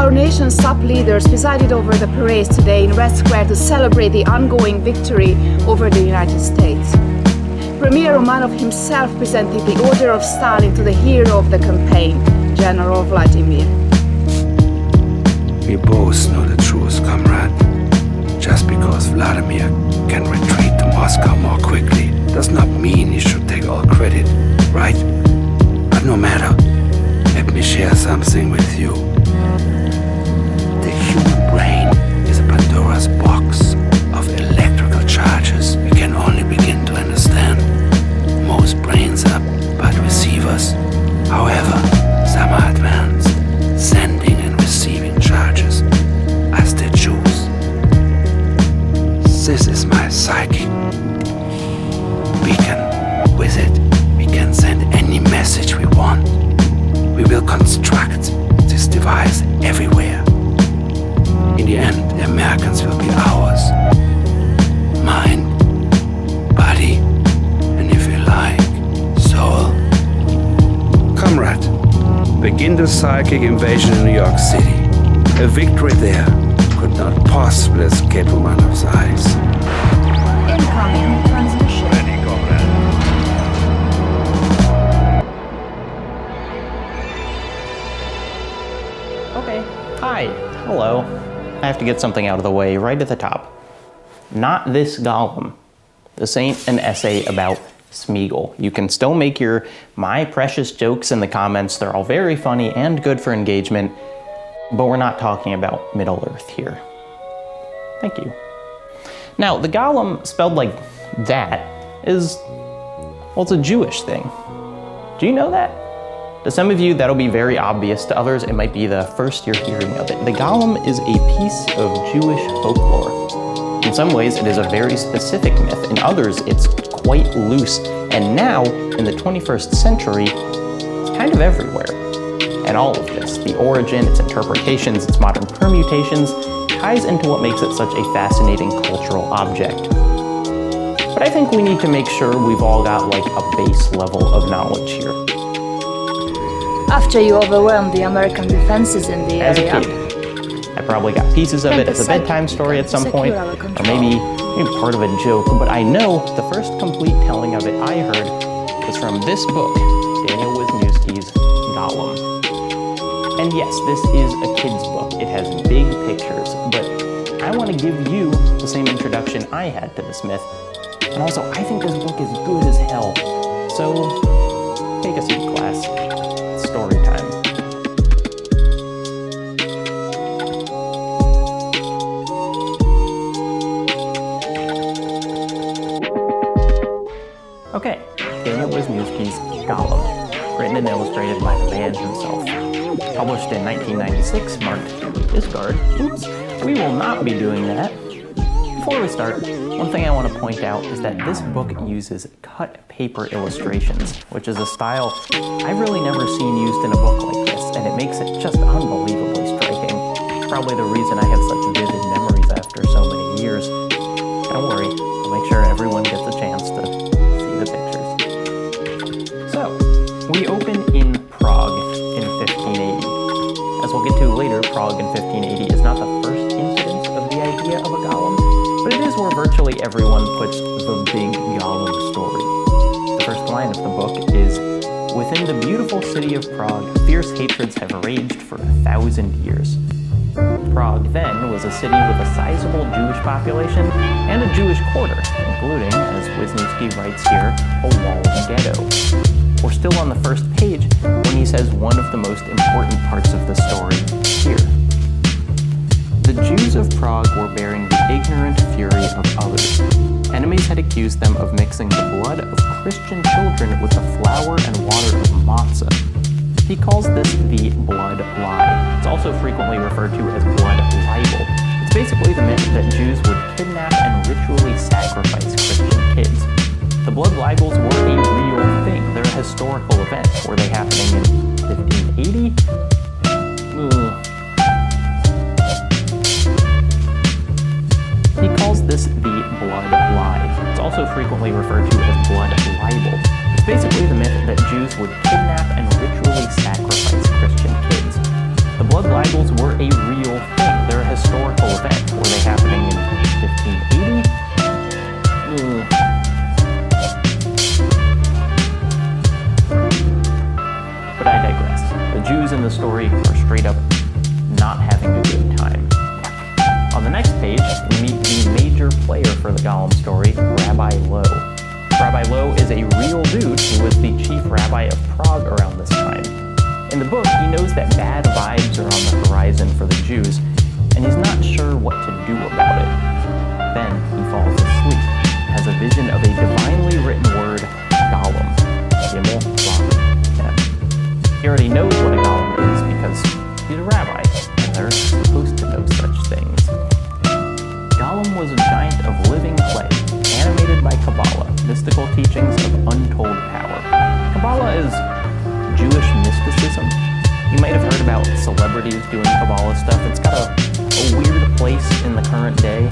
our nation's top leaders presided over the parades today in Red Square to celebrate the ongoing victory over the United States. Premier Romanov himself presented the Order of Stalin to the hero of the campaign, General Vladimir. We both know the truth, comrade. Just because Vladimir can retreat to Moscow more quickly does not mean he should take all credit, right? But no matter, let me share something with you. The human brain is a Pandora's box of electrical charges we can only begin to understand. Most brains are but receivers. However, some are advanced, sending and receiving charges as they choose. This is my psyche. With it, we can send any message we want. We will construct this device everywhere. In the end, the Americans will be ours. Mind, body, and if you like, soul. Comrade, begin the psychic invasion in New York City. A victory there could not possibly escape Romanov's eyes. Incoming transmission. Ready, comrade. Okay, hi, hello. I have to get something out of the way right at the top. Not this Golem. This ain't an essay about Smeagol. You can still make your my precious jokes in the comments. They're all very funny and good for engagement, but we're not talking about Middle-earth here. Thank you. Now, the Golem, spelled like that, is, well, it's a Jewish thing. Do you know that? To some of you, that'll be very obvious. To others, it might be the first you're hearing of it. The Golem is a piece of Jewish folklore. In some ways, it is a very specific myth. In others, it's quite loose. And now, in the 21st century, it's kind of everywhere. And all of this, the origin, its interpretations, its modern permutations, ties into what makes it such a fascinating cultural object. But I think we need to make sure we've all got like a base level of knowledge here. After you overwhelmed the American defenses in the area. As a kid, I probably got pieces of it as a bedtime story at some point, or maybe part of a joke, but I know the first complete telling of it I heard was from this book, Daniel Wisniewski's Golem. And yes, this is a kid's book. It has big pictures, but I want to give you the same introduction I had to this myth. And also, I think this book is good as hell. So, take a seat, class. It's story time. Okay, Daniel Wisniewski's Golem, written and illustrated by the man himself. Published in 1996, marked discard. Oops, we will not be doing that. Before we start, one thing I want to point out is that this book uses cut paper illustrations, which is a style I've really never seen used in a book like this, and it makes it just unbelievably striking. It's probably the reason I have such vivid memories after so many years. Don't worry, I'll make sure everyone gets a chance to see the pictures. So, we open in Prague in 1580. As we'll get to later, Prague in 1580 is not the first incidence of the idea of a golem, but it is where virtually everyone puts the big golem story. The first line of the book is, "Within the beautiful city of Prague, fierce hatreds have raged for 1,000 years." Prague then was a city with a sizable Jewish population and a Jewish quarter, including, as Wisniewski writes here, a walled ghetto. We're still on the first page when he says one of the most important parts of the story here. The Jews of Prague were bearing the ignorant fury of others. Enemies had accused them of mixing the blood of Christian children with the flour and water of matzah. He calls this the blood lie. It's also frequently referred to as blood libel. It's basically the myth that Jews would kidnap and ritually sacrifice Christian kids. The blood libels were a real thing. They're a historical event. Were they happening in 1580? He calls this the blood lie. It's also frequently referred to as blood libel. It's basically the myth that Jews would kidnap and ritually sacrifice Christian kids. The blood libel Bibles were a real thing. They're a historical event. Were they happening in 1580? But I digress. The Jews in the story are straight up not having a good time. On the next page, we meet the major player for the Golem story, Rabbi Low. Rabbi Low is a real dude who was the chief rabbi of Prague around this time. In the book, he knows that bad vibes are on the horizon for the Jews, and he's not sure what to do about it. Then he falls asleep, has a vision of a divinely written word, Golem. Gimel, Lam, Mem. He already knows what a Golem is because he's a rabbi, and they're supposed to know such things. Golem was a giant of living clay, animated by Kabbalah, mystical teachings of untold power. Kabbalah is Jewish mysticism. You might have heard about celebrities doing Kabbalah stuff. It's got a weird place in the current day.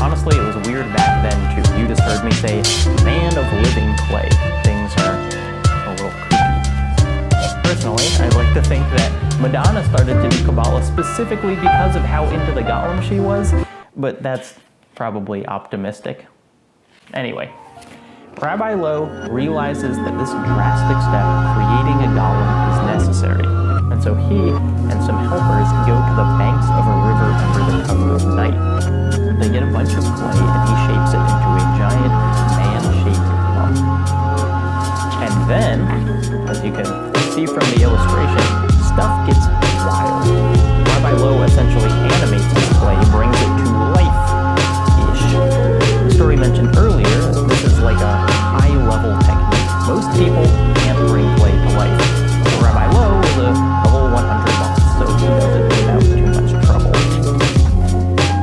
Honestly, it was weird back then too. You just heard me say, man of living clay. Things are a little kooky. Personally, I like to think that Madonna started to do Kabbalah specifically because of how into the Golem she was, but that's probably optimistic. Anyway, Rabbi Low realizes that this drastic step, creating a Golem, is necessary, and so he and some helpers go to the banks of a river under the cover of night. They get a bunch of clay and he shapes it into a giant man-shaped lump. And then, as you can see from the illustration, stuff gets wild. Rabbi Low essentially animates this clay, brings it to life-ish. The story mentioned earlier, this is like a high-level technique. Most people can't bring clay to life. So Rabbi Low is a level 100 boss, so he does it without too much trouble.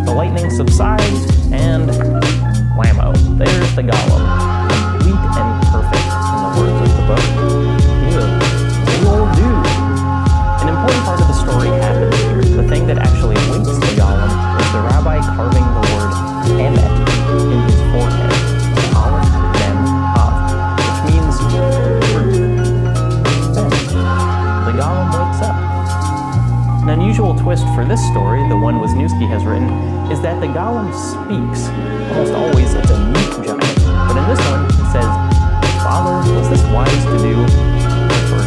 The lightning subsides, and whammo, there's the Golem. Complete and perfect, in the words of the book. He's a big old dude. An important part of the story happens here. The thing that actually awaits the Golem is the rabbi carving the word Emet in his forehead. Aleph, Mem, Tav, which means truth. Then, the Golem wakes up. An unusual twist for this story, the one Wisniewski has written, is that the Golem speaks. Almost always it's a mute giant, but in this one it says, "Father, was this wise to do?" Which were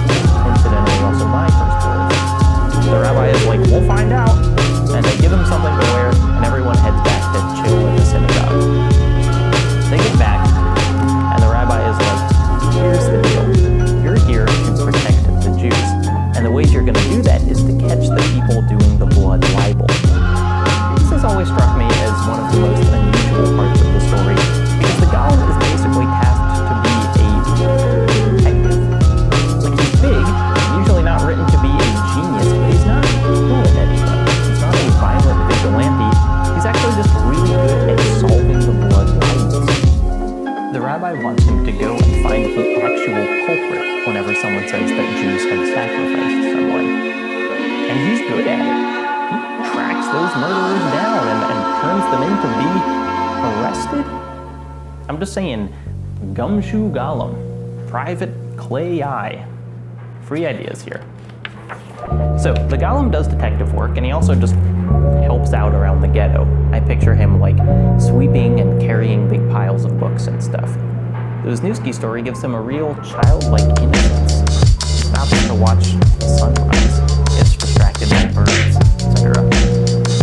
incidentally also my first words. The rabbi is like, "We'll find out," and they give him something to wear, and everyone heads back to chill in the synagogue. They get back, and the rabbi is like, "Here's the deal. You're here to protect the Jews, and the ways you're going to do that is to catch the people doing the blood libel." This has always struck me as one of the most unusual parts of the story, because the Golem is basically tasked to be a detective. Like, he's big, usually not written to be a genius, but he's not killing anyone. He's not a violent vigilante. He's actually just really good at solving the blood libels. The rabbi wants him to go and find the actual culprit whenever someone says that Jews have sacrificed someone. And he's good at it. He tracks those murderers down and turns them in to be arrested. I'm just saying, Gumshoe Golem, Private Clay Eye. Free ideas here. So, the Golem does detective work, and he also just helps out around the ghetto. I picture him, like, sweeping and carrying big piles of books and stuff. The Wisniewski story gives him a real childlike innocence. He stops to watch the sunrise, gets distracted by birds, etc.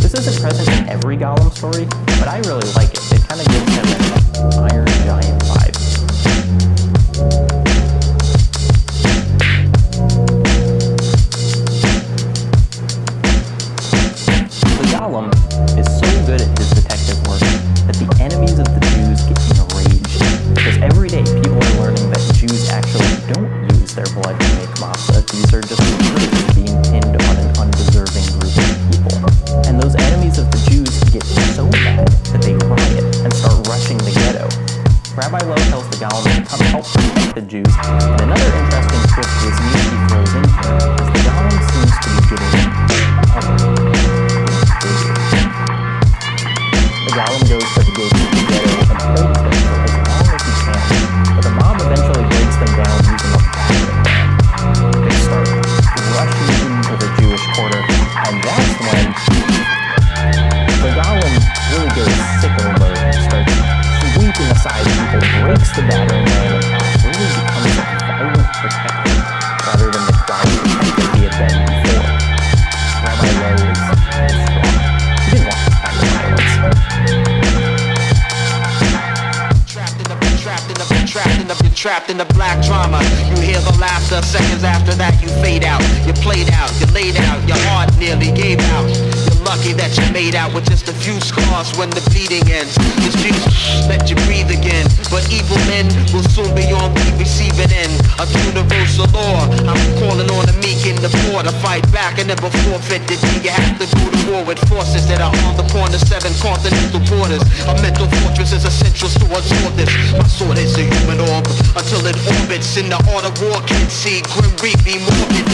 This isn't present in every Golem story, but I really like it. It kind of gives him an Iron Giant vibe. The Golem is so good at his detective work that the enemies of the Jews get enraged, because every day people are learning that Jews actually don't use their blood to make matzah. These are just recruits being pinned on an undeserving group of people. And those enemies of the Jews get so mad that they riot and start rushing the ghetto. Rabbi Low tells the Golem to come help protect the Jews, and another interesting twist Wisniewski throws in here is the Golem seems to be getting bigger. The Golem goes to the gates of the ghetto and holds them for as long as he can, but the mob eventually breaks them down using a battering ram. They start rushing into the Jewish quarter, and trapped in the black drama. You hear the laughter, seconds after that you fade out. You played out, you laid out, your heart nearly gave out. You're lucky that you made out with just a few scars when the bleeding ends. This Jesus let you breathe again, but evil men will soon be on the receiving end of universal law. I'm calling on the meek and the poor to fight back and never forfeit the day. You have to go to war with forces that are on the point of 7 continental borders. A mental fortress is essential to absorb this. My sword is a human orb until it orbits in the art of war. Can't see grim reaping morbid.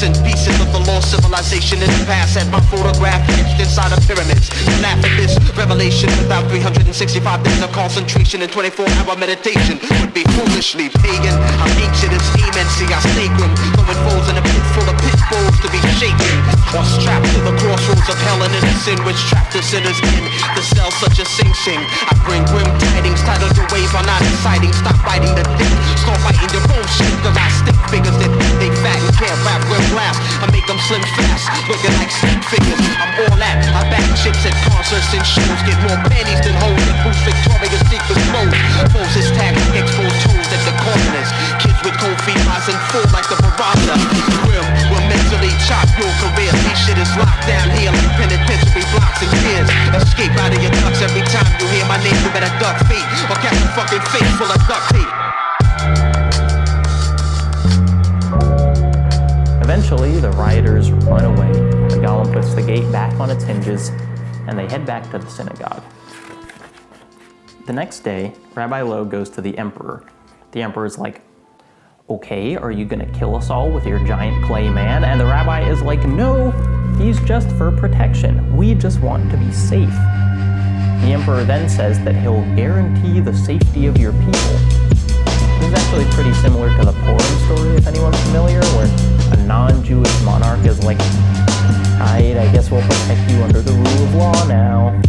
And pieces of the lost civilization in the past had my photograph etched inside of pyramids. Laugh at this revelation without 365 days of concentration and 24-hour meditation would be foolishly pagan. I'm ancient as demon, see I stay grim, throwing foes in a pit full of pitfalls to be shaken. Or strapped to the crossroads of hell and innocent, which trapped the sinners in the cell such as Sing Sing. I bring grim tidings, titled your ways are not exciting. Stop biting the dick, start biting your own shit, cause I stick figures that they fat and can't rap grim blast. I make them slim fast, looking like stick figures. I'm all that, I back chicks at concerts and shows. Get more panties than hoes and boost Victoria's Secret clothes. Pose his tag, exposed toes at the corners. Kids with cold feet rising full like the Barasa. Grim will mentally chop your career. This shit is locked down here like penitentiary blocks and years. Escape out of your ducks every time you hear my name. You better duck feet or catch a fucking face full of duct tape. Eventually, the rioters run away. The golem puts the gate back on its hinges, and they head back to the synagogue. The next day, Rabbi Lowe goes to the emperor. The emperor's like, okay, are you gonna kill us all with your giant clay man? And the rabbi is like, no, he's just for protection. We just want to be safe. The emperor then says that he'll guarantee the safety of your people. This is actually pretty similar to the Purim story, if anyone's familiar, where a non-Jewish monarch is like, alright, I guess we'll protect you under the rule of law now.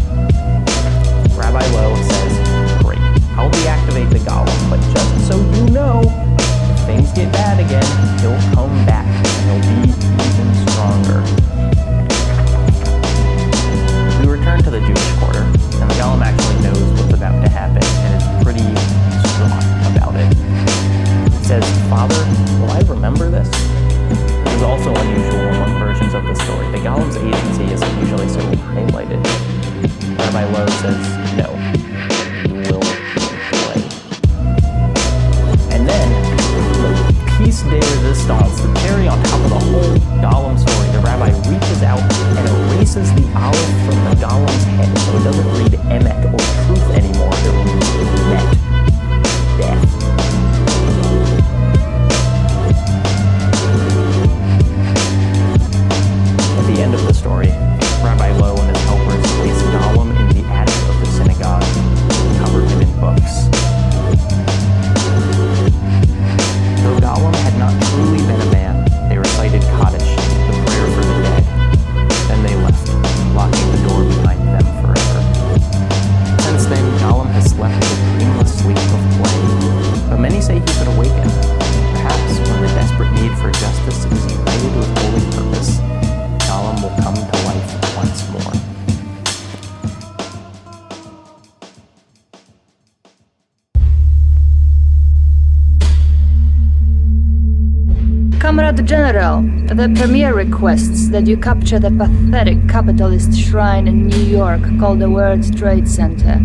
Rabbi Lowe says, great, I'll deactivate the golem, but just so you know, if things get bad again, he'll come back, and he'll be even stronger. We return to the Jewish quarter, and the golem actually knows what's about to happen, and is pretty distraught about it. It says, Father, will I remember this? This is also unusual among versions of the story. The golem's agency isn't usually so highlighted. Rabbi Lowe says, no, you will play. And then, the piece de resistance, the cherry on top of the whole golem story, the rabbi reaches out and erases the olive from the golem's head so it doesn't read emet or truth anymore, it reads net, death. At the end of the story, Rabbi Lowe and his helpers place Golem in the attic of the synagogue and cover him in books. Though Golem had not truly been a man, they recited Kaddish, the prayer for the dead. Then they left, locking the door behind them forever. Since then, Golem has slept the dreamless sleep of play, but many say he could awaken. Perhaps when the desperate need for justice is united with holy purpose, Golem will come to life once more. Comrade General, the Premier requests that you capture the pathetic capitalist shrine in New York called the World Trade Center.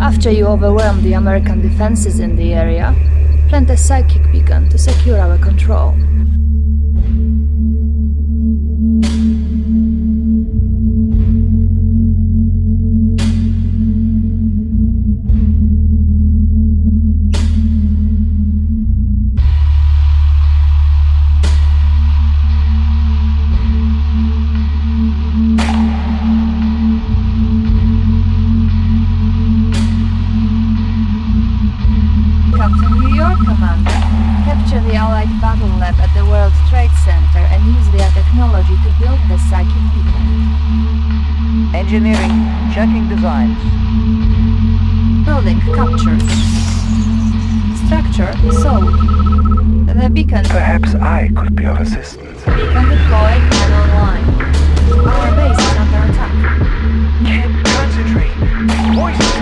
After you overwhelm the American defenses in the area, plant a psychic beacon to secure our control. Engineering, checking designs. Building captured. Structure sold. The beacon. Perhaps I could be of assistance. Beacon deployed and online. Our base is under attack. Can't concentrate. Voices.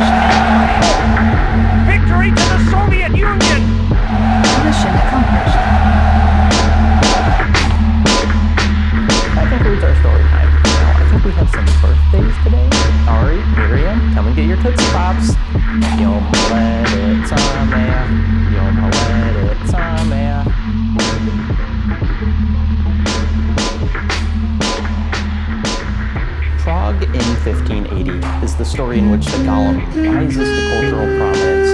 Victory to the Soviet Union! 1580 is the story in which the golem rises to cultural prominence,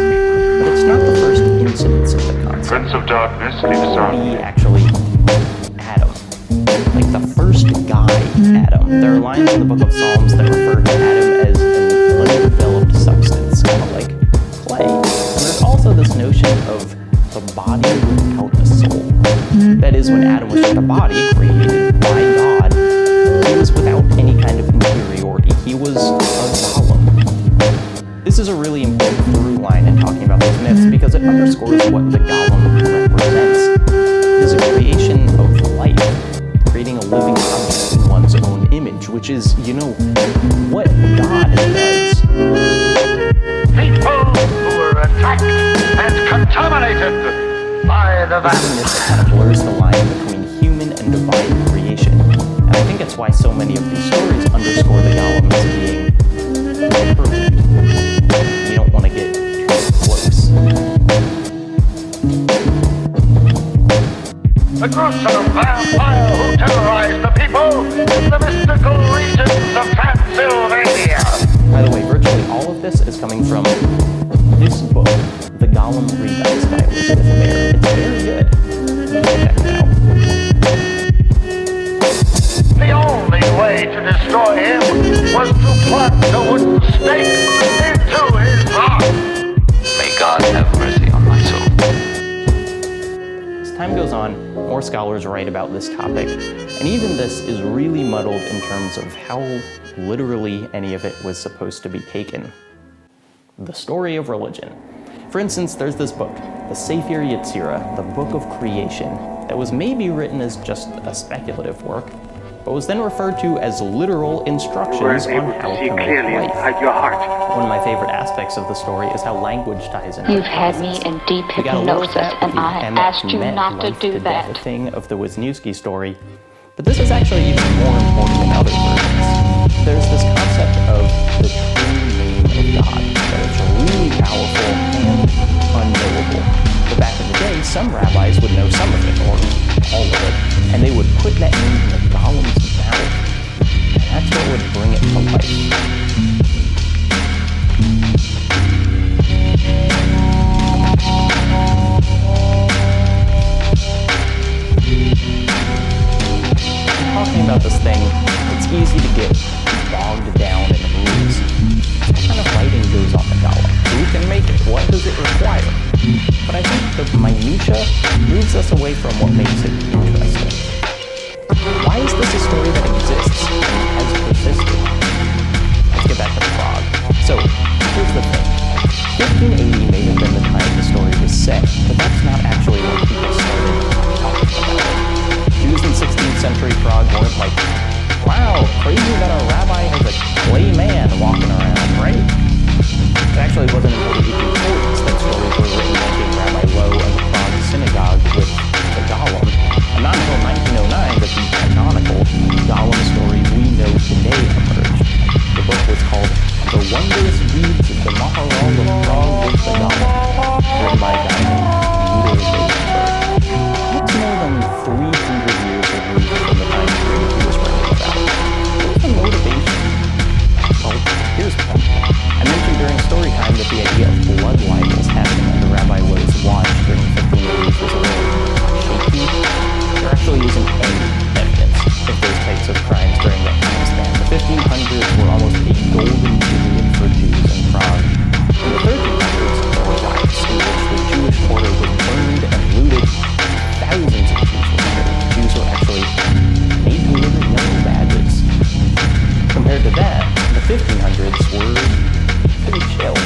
but it's not the first incidence of the concept. Prince of Darkness, leaves on. He actually, Adam. Like the first guy, Adam. There are lines in the Book of Psalms that refer to Adam as an undeveloped substance, kind of like clay. And there's also this notion of the body without a soul. That is, when Adam was just a body created by God, he was without any kind of inferiority. He was a golem. This is a really important through line in talking about these myths because it underscores what the golem represents. It is a creation of life, creating a living object in one's own image, which is, you know, what God does. People who were attacked and contaminated by the This is a myth that kind of blurs the line between human and divine creation. And I think it's why so many of these stories underscore the golem as being perfect. You don't want to get too close. The gruesome vampire who terrorized the people in the mystical regions of Transylvania. By the way, virtually all of this is coming from this book, The Golem Remix by Elizabeth Mayer. It's very good. You can check it out. The only way to destroy him was to plant a wooden stake into his heart. May God have mercy on my soul. As time goes on, more scholars write about this topic, and even this is really muddled in terms of how literally any of it was supposed to be taken. The story of religion. For instance, there's this book, the Sefer Yetzirah, the Book of Creation, that was maybe written as just a speculative work, but was then referred to as literal instructions on how to make life. Your heart. One of my favorite aspects of the story is how language ties in. You've had me in deep We got a little hypnosis, bit and I asked you not to do that. Thing of the Wisniewski story, but this is actually even more important in other versions. There's this concept of the true name of God, that it's really powerful and unknowable. But back in the day, some rabbis would know some of it, or all of it, and they would put that name in the golem's mouth, and that's what would bring it to life. Talking about this thing, it's easy to get bogged down in rules. What kind of writing goes on the golem? Who can make it? What does it require? But I think the minutia moves us away from what makes it interesting. Why is this a story that exists and has persisted? Let's get back to Prague. So, here's the thing. 1580 may have been the time the story was set, but that's not actually when people started talking about it. Jews in 16th century Prague weren't like, wow, crazy that a rabbi has a clay man walking around, right? It actually wasn't until the 1840s that stories were written linking Rabbi Lowe and the Prague synagogue with the golem. And not until 1909 that the canonical golem story we know today emerged. The book was called The Wondrous Deeds of the Maharal of Prague with the Golem, written by a guy named Yuri. That's more than 300 years removed from the time period he was writing about. What's the motivation? Well, here's one. I mentioned during story time that the idea of blood libels happening under Rabbi Lowe's watch during the 1580s was a little shaky. There actually isn't any evidence of those types of crimes during that time span. The 1500s were almost a golden period for Jews in Prague. In the 1300s, there were riots in which the Jewish quarter was burned and looted. Thousands of Jews were killed. Jews were actually made to live in yellow badges. Compared to that, the 1500s were pretty chill.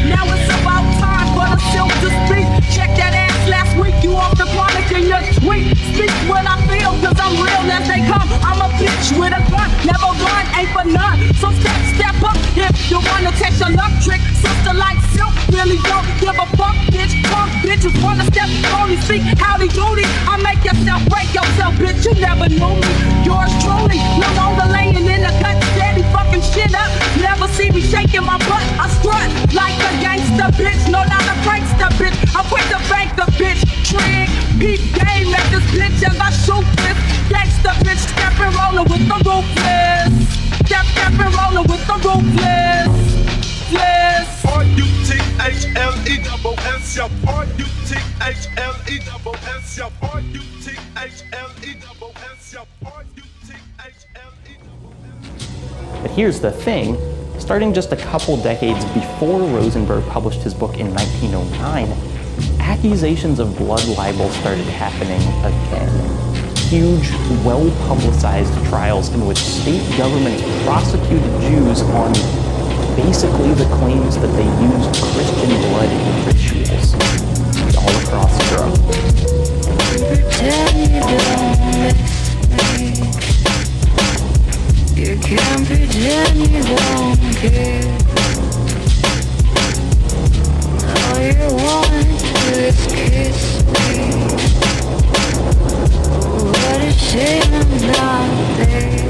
Now it's about time for the silk to speak. Check that ass last week, you off the product in your tweet. Speak what I feel, cause I'm real as they come. I'm a bitch with a gun, never run, ain't for none. So step up if you wanna test your luck trick. Sister like silk, really don't give a fuck, bitch. Punk bitches wanna step, only speak, howdy doody. I make yourself break yourself, bitch, you never knew me. Yours truly, no longer laying in the cut, steady fucking shit up. Never see me shaking my butt, I strut like a gangster bitch. No, not a prankster bitch, I'm quick to bank the bitch. Trig, But here's the thing, starting just a couple decades before Rosenberg published his book in 1909, accusations of blood libel started happening again. Huge, well-publicized trials in which state governments prosecuted Jews on basically the claims that they used Christian blood in rituals all across Europe. Pretend you don't miss me. You can't pretend you don't care. All you want to do is kiss me. What a shame I'm not there.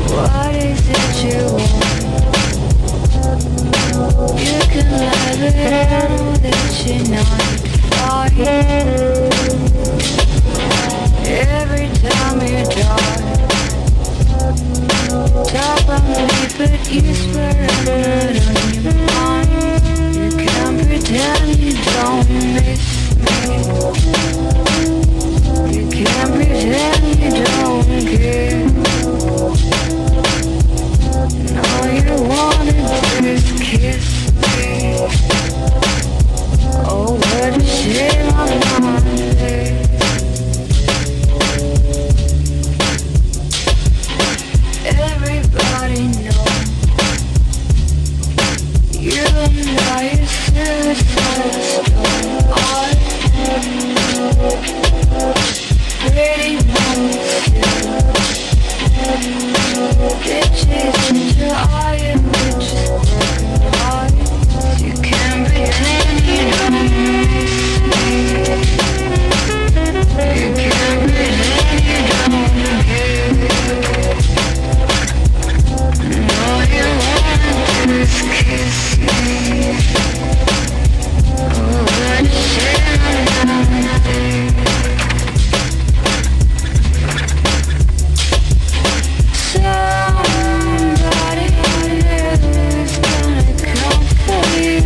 What is it you want? You can lie, but I know that you're not lying. Every time you talk on me, but you swear I'm not on your mind. You can't pretend you don't miss me. You can't pretend you don't care. And all you wanna do is kiss me. Oh, what a shame I'm not there. Everybody knows you and I are suicide story. Pretty moments too. Bitches in your eye and bitches broken hearts. You can't pretend you don't miss me. You can't pretend you don't care. All you want to do is kiss me. Oh, what a shame I'm not there. Somebody is gonna come for you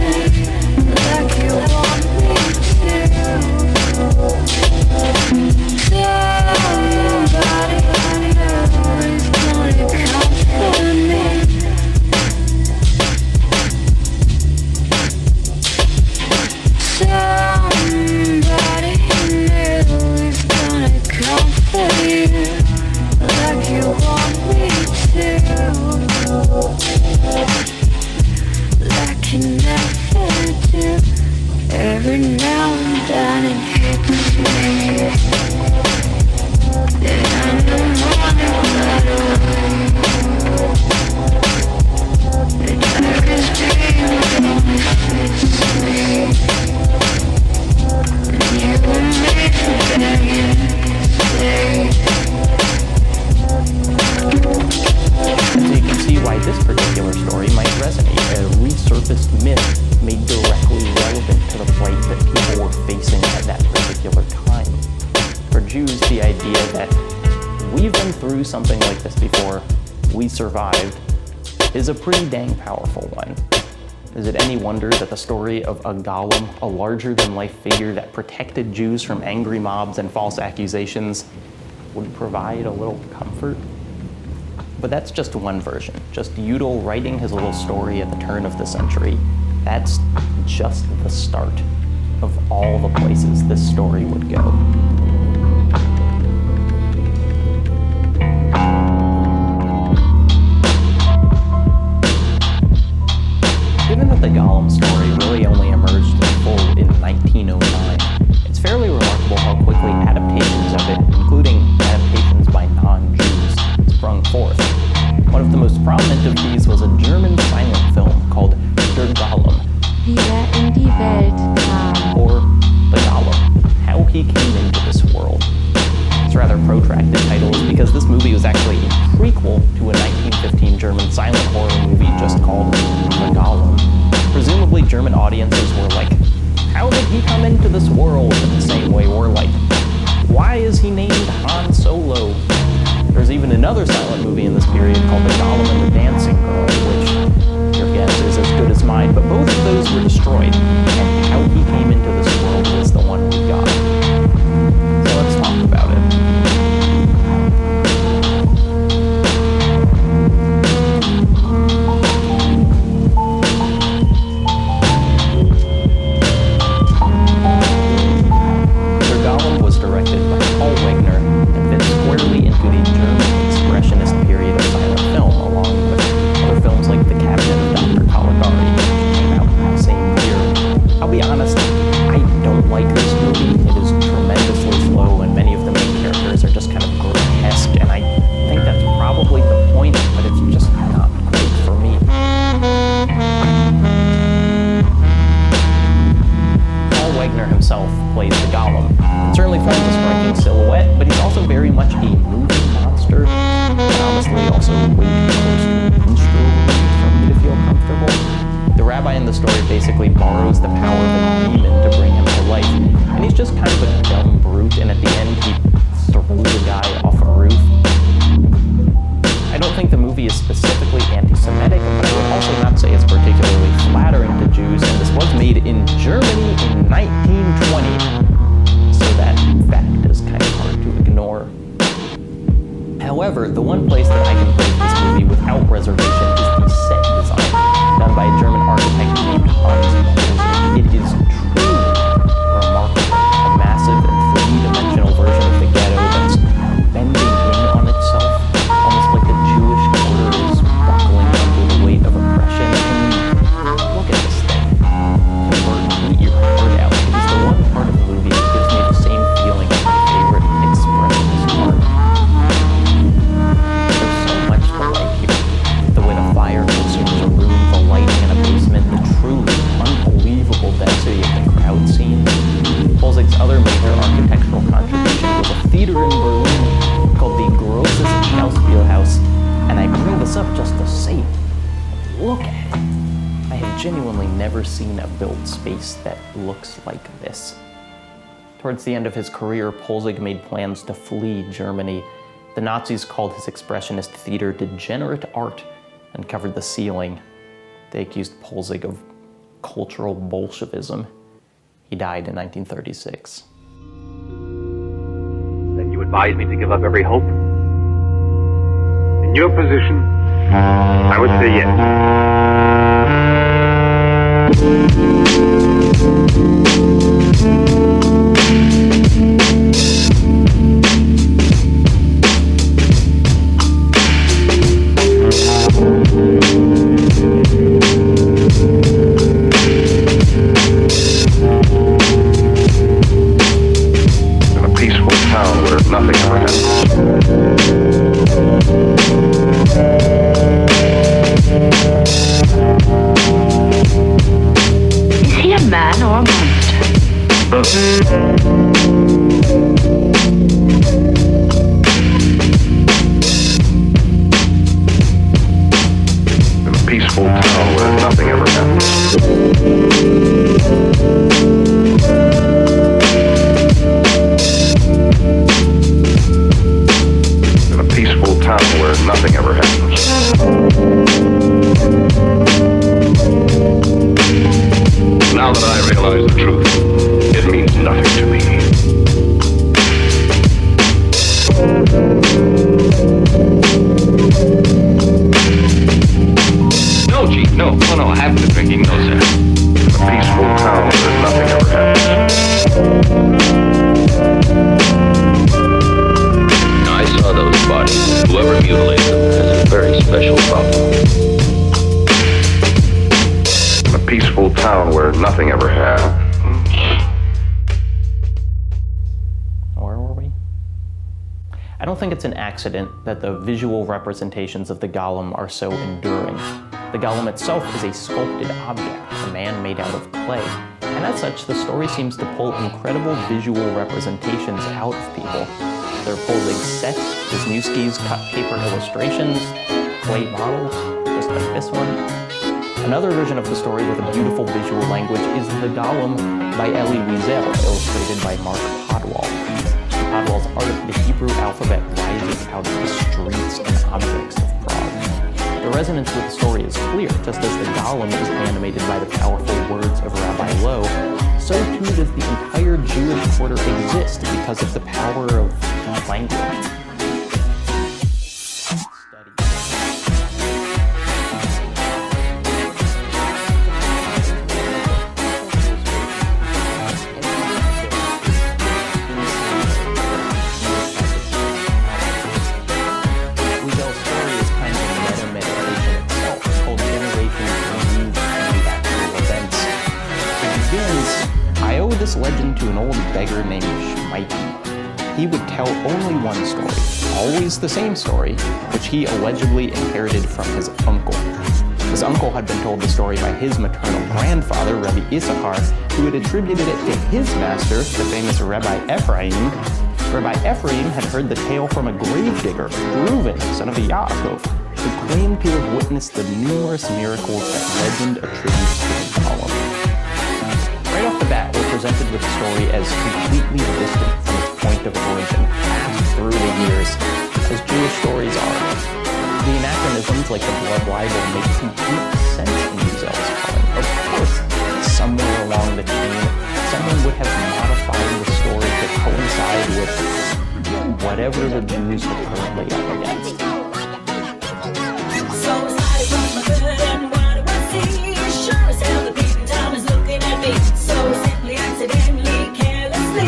like you want me to. Somebody is gonna come for me. Somebody is gonna come for you like you want me to. Like you never do. Every now and then it hits me that I'm the one who got away. The darkest dream only fits me. And you and me begging to stay. And so you can see why this particular story might resonate. A resurfaced myth made directly relevant to the plight that people were facing at that particular time. For Jews, the idea that we've been through something like this before, we survived, is a pretty dang powerful one. Is it any wonder that the story of a golem, a larger-than-life figure that protected Jews from angry mobs and false accusations, would provide a little comfort? But that's just one version. Just Udall writing his little story at the turn of the century. That's just the start of all the places this story would go. Given that the Golem story really only emerged in full in 1909, it's fairly remarkable how quickly adaptations of it, including adaptations by non-Jews, sprung forth. One of the most prominent of these was a German silent film called Der Golem, Wie in die Welt kam, or The Golem, How He Came Into This World. Its rather protracted title is because this movie was actually a prequel to a 1915 German silent horror movie just called The Golem. Presumably German audiences were like, how did he come into this world? In the same way we're like, why is he named Han Solo? There's even another silent movie in this period called The Golem and the Dancing Girl, which you're getting. also very much a movie monster, and honestly also way too close to minstrel for me to feel comfortable. The rabbi in the story basically borrows the power of a demon to bring him to life, and he's just kind of a dumb brute, and at the end he throws a guy off a roof. I don't think the movie is specifically anti-Semitic, but I would also not say it's particularly flattering to Jews, and this was made in Germany in 1920, so that fact is kind of hard to ignore. However, the one place that I can praise this movie without reservation is the set design, done by a German architect named Hans Polzig. It is truly remarkable. A massive and three-dimensional version of the ghetto that's bending in on itself, almost like the Jewish quarter is buckling under the weight of oppression. And look at this thing. Convert and eat your heart out. It is the one part of the movie that gives me the same feeling as my favorite expressionist part. There's so much to like here. The way the fire consumes a room, the lighting in a basement, the truly unbelievable density of the crowd scene. Polzig's other major architectural contribution was a theater in Berlin called the Grosses Schauspielhaus, and I bring this up just to say, look at it. I have genuinely never seen a built space that looks like this. Towards the end of his career, Polzig made plans to flee Germany. The Nazis called his expressionist theater degenerate art and covered the ceiling. They accused Polzig of cultural Bolshevism. He died in 1936. Then you advise me to give up every hope? In your position, I would say in a peaceful town where nothing ever happens. Is he a man or a monster? In a peaceful town where nothing ever happens. In a peaceful town where nothing ever happens. Now that I realize the truth, it means nothing to me. No, Chief, no, I haven't been drinking, no, sir. A peaceful town where nothing ever happens. I saw those bodies. Whoever mutilated them has a very special problem. A peaceful town where nothing ever happened. Where were we? I don't think it's an accident that the visual representations of the golem are so enduring. The golem itself is a sculpted object, a man made out of clay. And as such, the story seems to pull incredible visual representations out of people. There are Polzig's sets, Wisniewski's cut paper illustrations, clay models, just like this one. Another version of the story with a beautiful visual language is The Golem by Elie Wiesel, illustrated by Mark Podwall. Podwall's art of the Hebrew alphabet rises out of the streets and objects of Prague. The resonance with the story is clear, just as the golem is animated by the powerful words of Rabbi Lowe, so too does the entire Jewish quarter exist because of the power of language. This legend to an old beggar named Shmikey. He would tell only one story, always the same story, which he allegedly inherited from his uncle. His uncle had been told the story by his maternal grandfather, Rabbi Issachar, who had attributed it to his master, the famous Rabbi Ephraim, whereby Ephraim had heard the tale from a gravedigger, Reuben, son of Yaakov, who claimed to have witnessed the numerous miracles that legend attributes to the Golem. Right off the bat, we're presented with the story as completely distant from its point of origin, passed through the years, as Jewish stories are. The anachronisms like the blood libel make complete sense in Wiesel's telling. Of course, somewhere along the chain, someone would have modified the story to coincide with whatever the Jews were currently up against. So excited from my good and what do I see? Sure as hell the Peeping Tom is looking at me. So simply, accidentally, carelessly,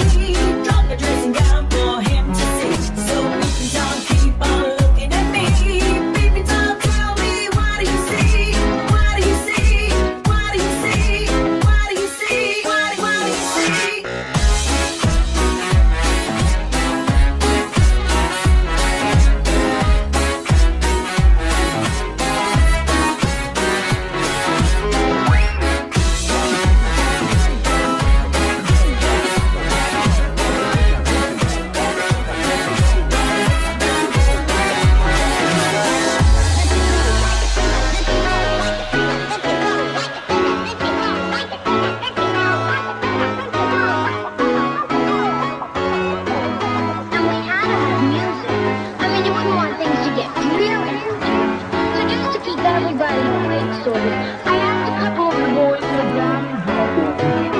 drop my dressing gown for him to see. So Peeping Tom, keep on looking at me. Peeping Tom, tell me, what do you see? What do you see? What do you see? What do you see? What do you see?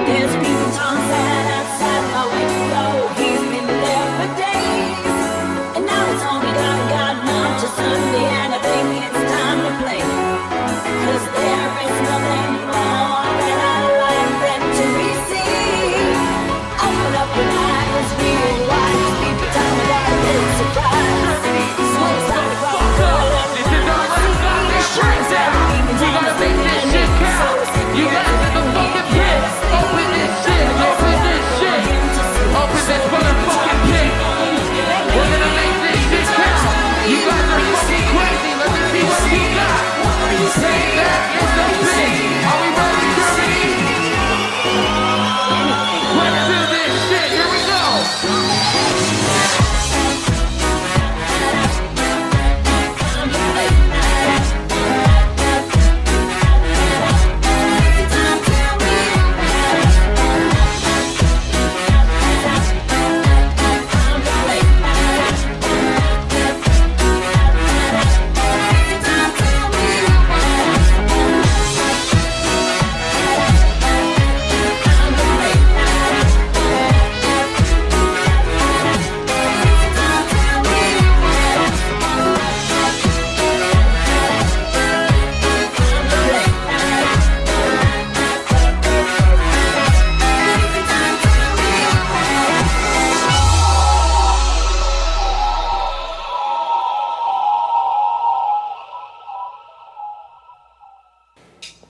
There's a Peeping Tom sat outside my window. He's been there for days, and now it's only gotten up to Sunday, and I think it's time to play. 'Cause there is nothing more that I like than to receive. Open up your eyes, real wide. 'Cause Peeping Tom, I got a little surprise. So excited about the girl and what I see. Sure as hell, Peeping Tom is looking at me. So You guys in the fucking pit! Open this shit! Open this shit! Open this motherfucking pit! We're gonna make this shit count! You guys are fucking crazy! Let me see what you got! Say that is the pit! Are we ready, Germany? Let's do this shit! Here we go!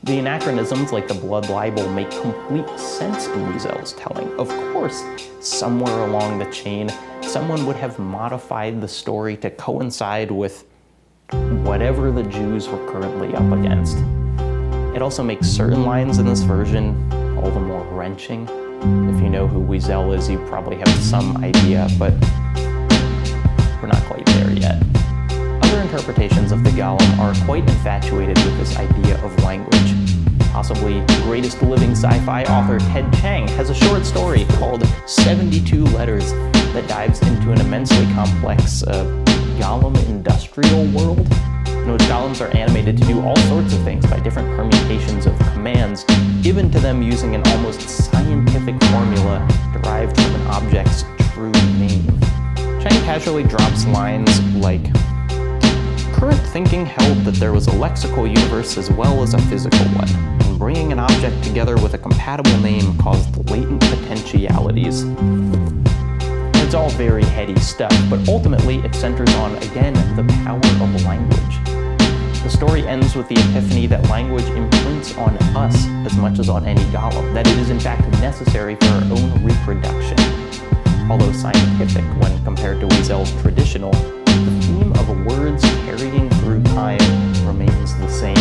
The anachronisms like the blood libel make complete sense in Wiesel's telling. Of course, somewhere along the chain, someone would have modified the story to coincide with whatever the Jews were currently up against. It also makes certain lines in this version all the more wrenching. If you know who Wiesel is, you probably have some idea, but we're not quite there yet. Other interpretations of the Golem are quite infatuated with this idea of language. Possibly the greatest living sci-fi author Ted Chiang has a short story called 72 Letters that dives into an immensely complex Golem industrial world, in which golems are animated to do all sorts of things by different permutations of commands given to them using an almost scientific formula derived from an object's true name. Chiang casually drops lines like, "Current thinking held that there was a lexical universe as well as a physical one, and bringing an object together with a compatible name caused latent potentialities." It's all very heady stuff, but ultimately it centers on, again, the power of language. The story ends with the epiphany that language imprints on us as much as on any golem, that it is in fact necessary for our own reproduction. Although scientific when compared to Wiesel's traditional, the theme of words carrying through time remains the same.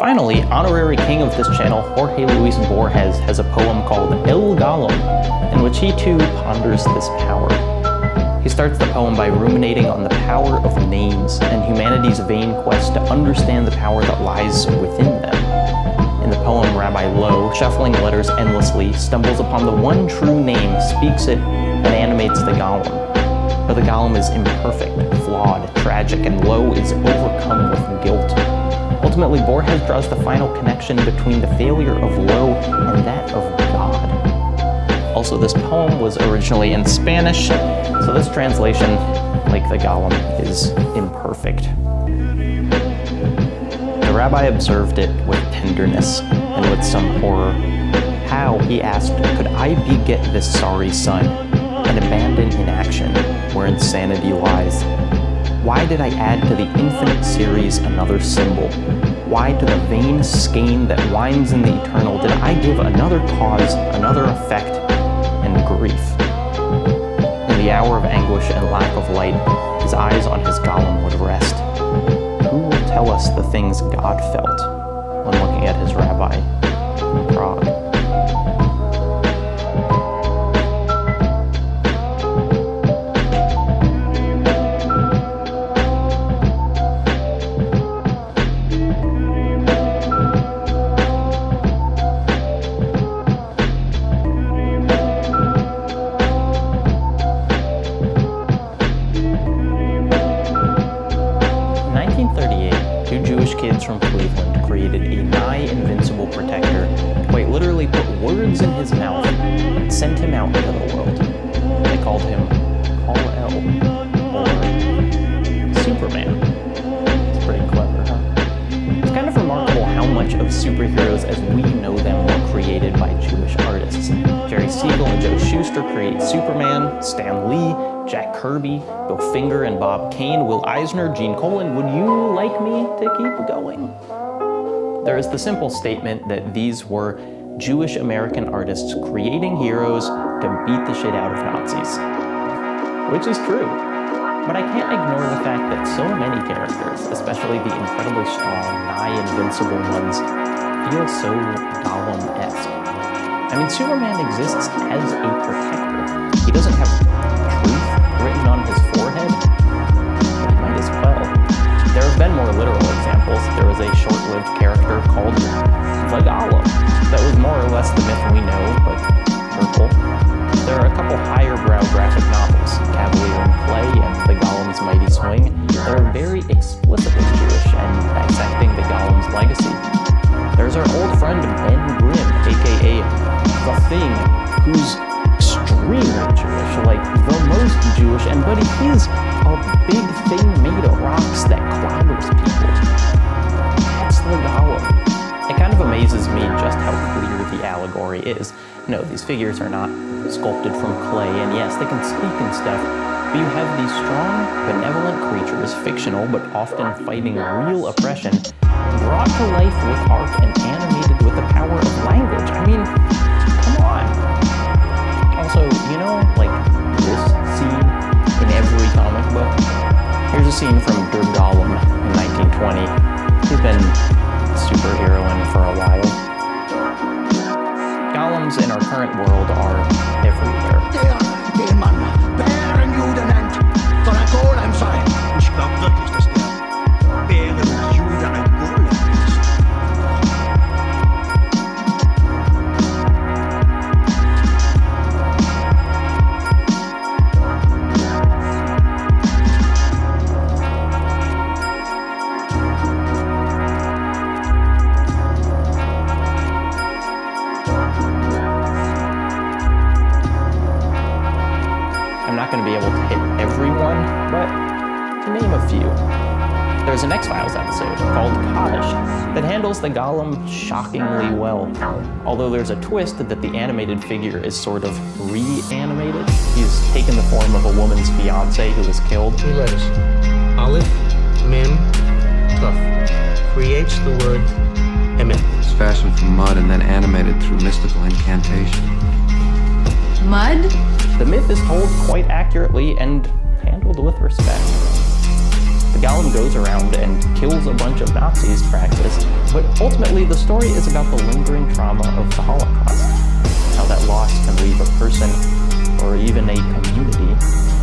Finally, honorary king of this channel, Jorge Luis Borges, has a poem called El Golem, in which he too ponders this power. He starts the poem by ruminating on the power of names and humanity's vain quest to understand the power that lies within them. In the poem, Rabbi Lowe, shuffling letters endlessly, stumbles upon the one true name, speaks it, and animates the golem. But the golem is imperfect, flawed, tragic, and Lowe is overcome with guilt. Ultimately, Borges draws the final connection between the failure of Lowe and that of God. Also, this poem was originally in Spanish, so this translation, like the golem, is imperfect. The rabbi observed it with tenderness and with some horror. How, he asked, could I beget this sorry son and abandon inaction where insanity lies? Why did I add to the infinite series another symbol? Why to the vain skein that winds in the eternal did I give another cause, another effect, and grief? In the hour of anguish and lack of light, his eyes on his golem would rest. Who will tell us the things God felt when looking at his rabbi in Prague? From Cleveland created a nigh invincible protector to quite literally put words in his mouth and sent him out into the world. They called him Kal-El, or Superman. It's pretty clever, huh? It's kind of remarkable how much of superheroes as we know them were created by Jewish artists. Jerry Siegel and Joe Shuster created Superman, Stan Lee, Jack Kirby, Bill Finger and Bob Kane, Will Eisner, Gene Colan. Would you like me to keep going? There is the simple statement that these were Jewish American artists creating heroes to beat the shit out of Nazis. Which is true. But I can't ignore the fact that so many characters, especially the incredibly strong, nigh invincible ones, feel so Golem-esque. I mean, Superman exists as a protector. He doesn't have truth written on his forehead, but he might as well. There have been more literal examples. There was a short-lived character called the Golem that was more or less the myth we know, but purple. There are a couple higher-brow graphic novels, Cavalier and Clay and The Golem's Mighty Swing, that are very explicitly Jewish and dissecting the Golem's legacy. There's our old friend Ben Grimm, aka The Thing, who's extremely Jewish, like the most Jewish, but he's a big thing made of rocks that clobbers people. That's the Golem. It kind of amazes me just how clear the allegory is. No, these figures are not sculpted from clay, and yes, they can speak and stuff, but you have these strong, benevolent creatures, fictional but often fighting real oppression, brought to life with art and animated with the power of language. I mean, come on. Also, you know, like this scene in every comic book? Here's a scene from Der Golem in 1920. He's been a superheroine for a while. Golems in our current world are everywhere. Den man Bärenjude nennt, von ein Golem sein. Ich glaub wirklich, dass der Bärenjude ein Golem ist. I'm not going to be able to hit everyone, but to name a few. There's an X-Files episode called Cottage that handles the Golem shockingly well. Although there's a twist that the animated figure is sort of reanimated. He's taken the form of a woman's fiance who was killed. 3 letters. Aleph, Mem, Tuf. Creates the word Emet. It's fashioned from mud and then animated through mystical incantation. Mud? The myth is told quite accurately and handled with respect. The Golem goes around and kills a bunch of Nazis practice, but ultimately the story is about the lingering trauma of the Holocaust. How that loss can leave a person, or even a community,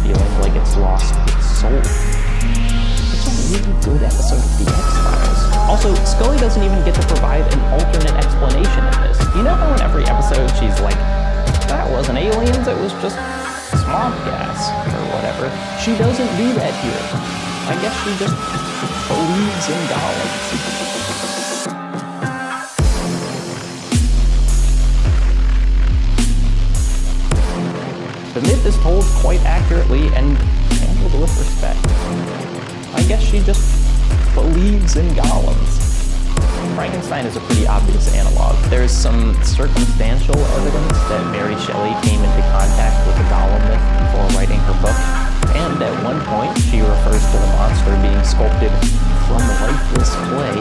feeling like it's lost its soul. It's a really good episode of The X-Files. Also, Scully doesn't even get to provide an alternate explanation in this. You know how in every episode she's like, that wasn't aliens, it was just swamp gas, or whatever. She doesn't do that here. I guess she just believes in golems. The myth is told quite accurately and handled with respect. I guess she just believes in golems. Frankenstein is a pretty obvious analog. There's some circumstantial evidence that Mary Shelley came into contact with the golem myth before writing her book, and at one point she refers to the monster being sculpted from lifeless clay.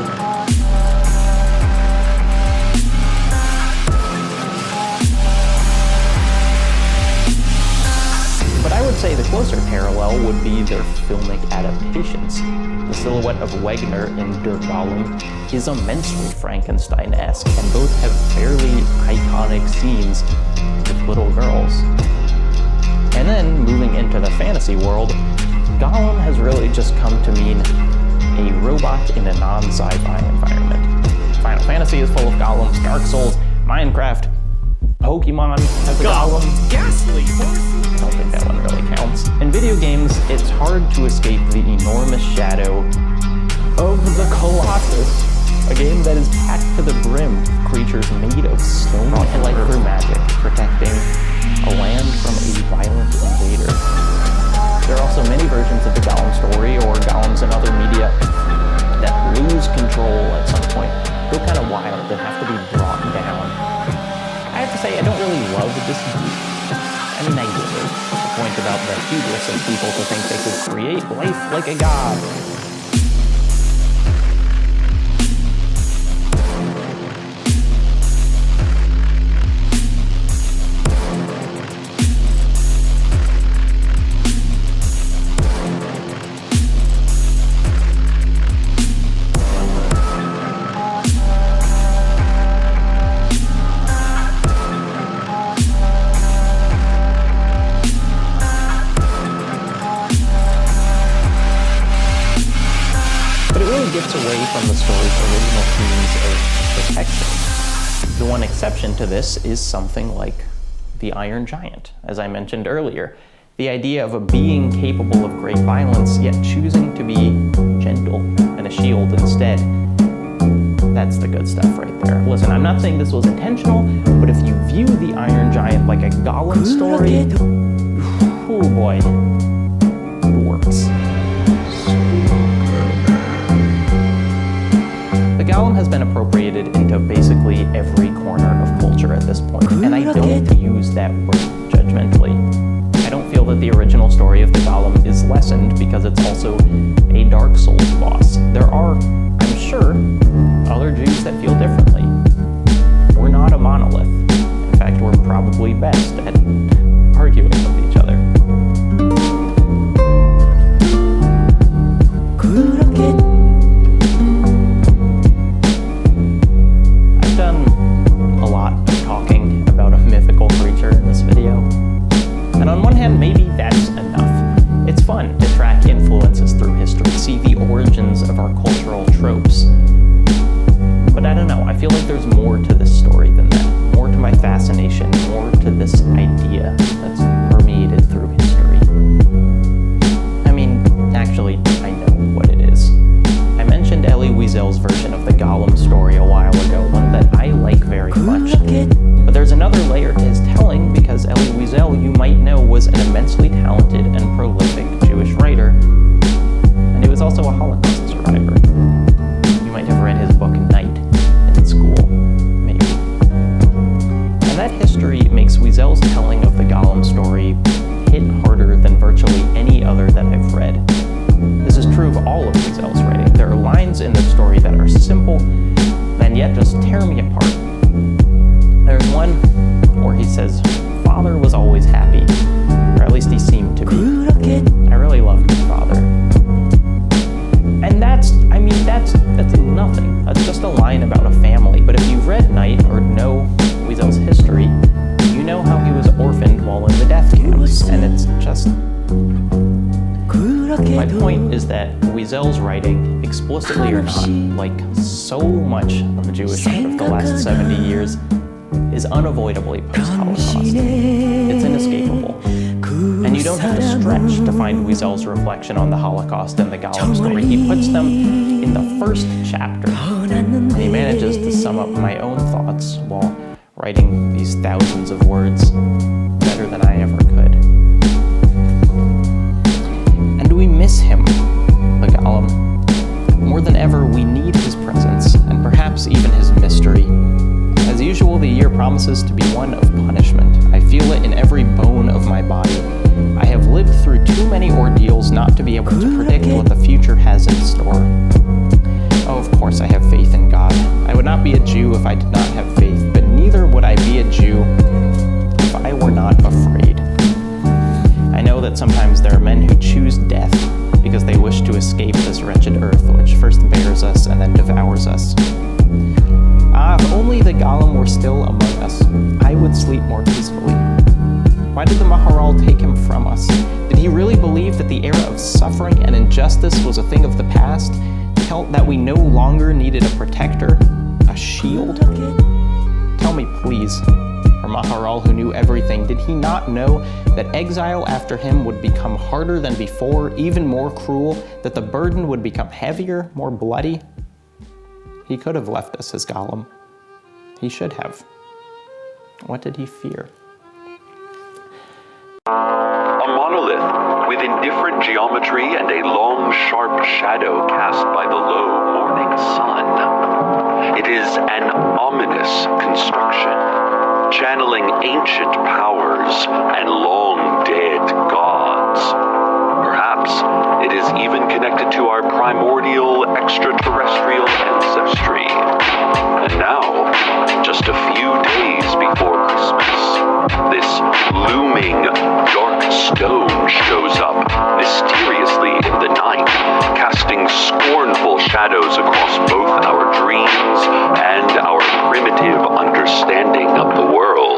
But I would say the closer parallel would be their filmic adaptations. The silhouette of Wegner in Der Golem is immensely Frankenstein-esque, and both have fairly iconic scenes with little girls. And then, moving into the fantasy world, Golem has really just come to mean a robot in a non-sci-fi environment. Final Fantasy is full of golems, Dark Souls, Minecraft, Pokemon has a golem. Ghastly horse. I don't think that one really counts. In video games, it's hard to escape the enormous shadow of the Colossus, a game that is packed to the brim with creatures made of stone and light through magic, protecting a land from a violent invader. There are also many versions of the Golem story, or golems in other media, that lose control at some point, go kind of wild and have to be brought down. I have to say, I don't really love this group. I mean, I do. The point about the hubris of people to think they could create life like a god. Gets away from the story's original themes of protection. The one exception to this is something like the Iron Giant, as I mentioned earlier. The idea of a being capable of great violence, yet choosing to be gentle and a shield instead. That's the good stuff right there. Listen, I'm not saying this was intentional, but if you view the Iron Giant like a golem story, oh boy, it works. The Golem has been appropriated into basically every corner of culture at this point, and I don't use that word judgmentally. I don't feel that the original story of the Golem is lessened because it's also a Dark Souls boss. There are, I'm sure, other Jews that feel differently. We're not a monolith. In fact, we're probably best at arguing with each other. And on one hand, maybe that's enough. It's fun to track influences through history, see the origins of our cultural tropes. But I don't know, I feel like there's more to this story than that. More to my fascination, more to this idea explicitly or not, like so much of Jewish art of the last 70 years, is unavoidably post-Holocaust. It's inescapable. And you don't have to stretch to find Wiesel's reflection on the Holocaust in the Golem story. He puts them in the first chapter, and he manages to sum up my own thoughts while writing these thousands of words better than I ever could. And we miss him, the Golem. More than ever, we need his presence, and perhaps even his mystery. As usual, the year promises to be one of punishment. I feel it in every bone of my body. I have lived through too many ordeals not to be able to predict what the future has in store. Oh, of course I have faith in God. I would not be a Jew if I did not have faith, but neither would I be a Jew if I were not afraid. I know that sometimes there are men who choose death because they wish to escape this wretched earth, which first bears us and then devours us. Ah, if only the Golem were still among us, I would sleep more peacefully. Why did the Maharal take him from us? Did he really believe that the era of suffering and injustice was a thing of the past? That we no longer needed a protector, a shield? Tell me, please, our Maharal who knew everything, did he not know that exile after him would become harder than before, even more cruel, that the burden would become heavier, more bloody? He could have left us his Golem. He should have. What did he fear? A monolith with indifferent geometry and a long, sharp shadow cast by the low morning sun. It is an ominous construction, channeling ancient powers and long-dead gods. Perhaps it is even connected to our primordial extraterrestrial ancestry. And now, just a few days before Christmas, this looming dark stone shows up mysteriously in the night, casting scornful shadows across both our dreams and our primitive understanding of the world.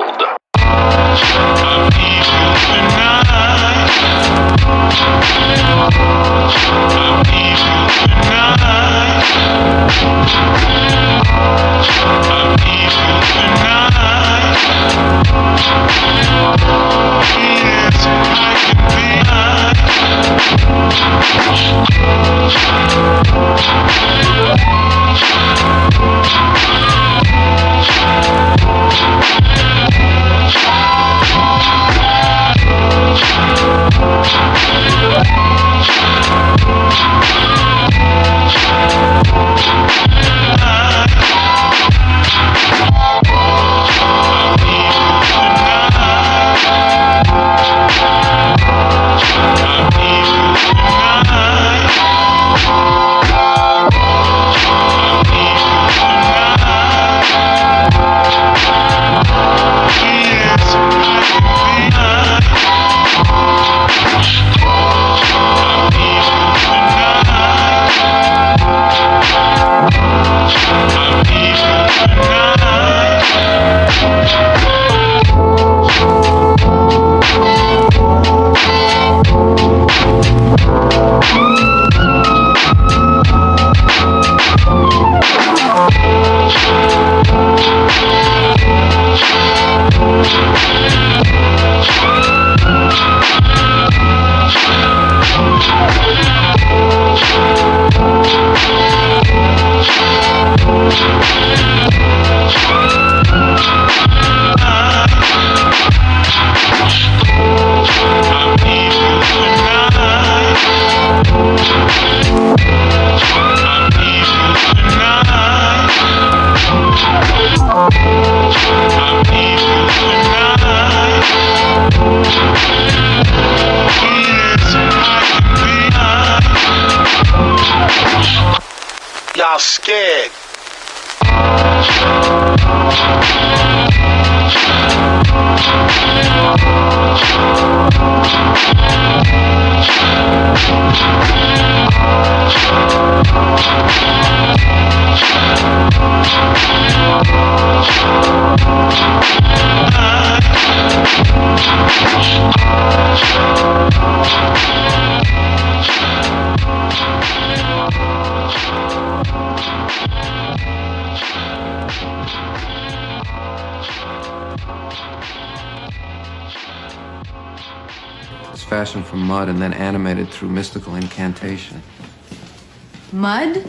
Y'all scared. It's fashioned from mud and then animated through mystical incantation. Mud?